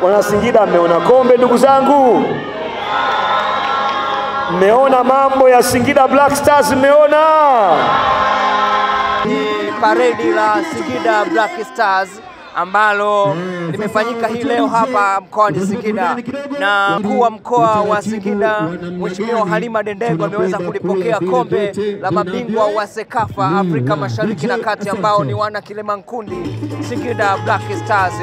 Wana Singida, mmeona kombe ndugu zangu? Mmeona mambo ya Singida Black Stars? Mmeona paredi la Singida Black Stars ambalo limefanyika hii leo hapa mkoani Singida, na mkuu wa mkoa wa Singida Mheshimiwa Halima Dendego ameweza kulipokea kombe la mabingwa wa Sekafa Afrika Mashariki na Kati ambao ni wana Kilemankundi Singida Black Stars.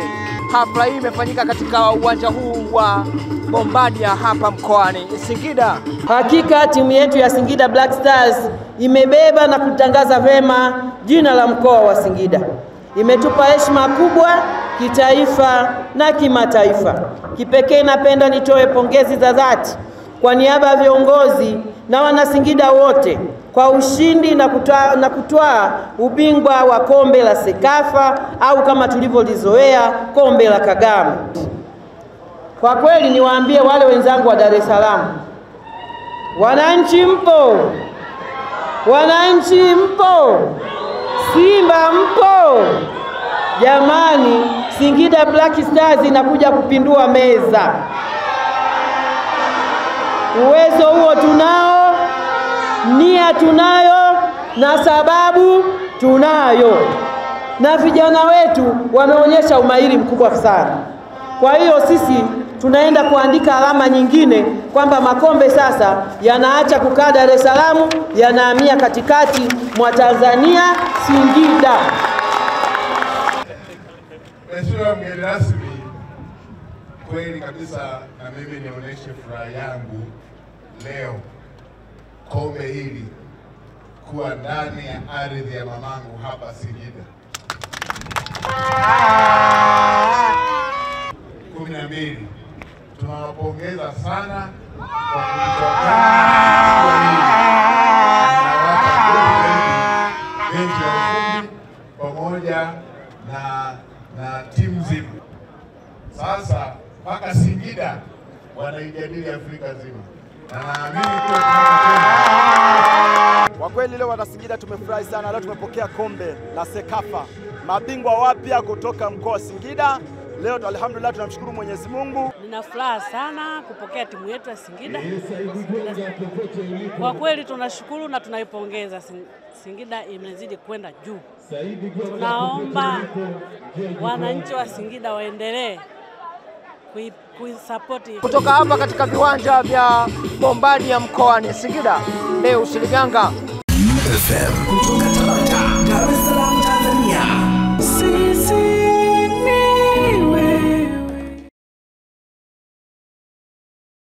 Hafla hii imefanyika katika uwanja huu wa Bombadia hapa mkoani Singida. Hakika timu yetu ya Singida Black Stars imebeba na kutangaza vema jina la mkoa wa Singida. Imetupa heshima kubwa kitaifa na kimataifa. Kipekee napenda nitoe pongezi za dhati kwa niaba ya viongozi na wana Singida wote kwa ushindi na kutwaa ubingwa wa kombe la Sekafa au kama tulivyolizoea kombe la Kagame. Kwa kweli niwaambie wale wenzangu wa Dar es Salaam, wananchi mpo? Wananchi mpo? Simba mpo? Jamani, Singida Black Stars inakuja kupindua meza. Uwezo huo tunao, nia tunayo, na sababu tunayo, na vijana wetu wameonyesha umahiri mkubwa sana. Kwa hiyo sisi tunaenda kuandika alama nyingine kwamba makombe sasa yanaacha kukaa Dar es Salaam, yanahamia katikati mwa Tanzania, Singida. Mheshimiwa mgeni rasmi, kweli kabisa na mimi nionyeshe furaha yangu leo kombe hili kuwa ndani ya ardhi ya mamangu hapa Singida. 12 tunawapongeza sana kwa kujitokeza benchi ya ufundi pamoja na timu nzima. Sasa mpaka Singida wanaijadili Afrika nzima. Na naamini kwa kweli leo wana Singida tumefurahi sana. Leo tumepokea kombe la Sekafa, mabingwa wapya kutoka mkoa wa Singida. Leo alhamdulillah tunamshukuru Mwenyezi Mungu. Nina furaha sana kupokea timu yetu ya Singida. Kwa kweli tunashukuru na tunaipongeza. Singida imezidi kwenda juu. Tunaomba wananchi wa Singida waendelee kuisapoti. Kutoka hapa katika viwanja vya Bombadia mkoani Singida, leo Shiliganga FM kutoka Talanta.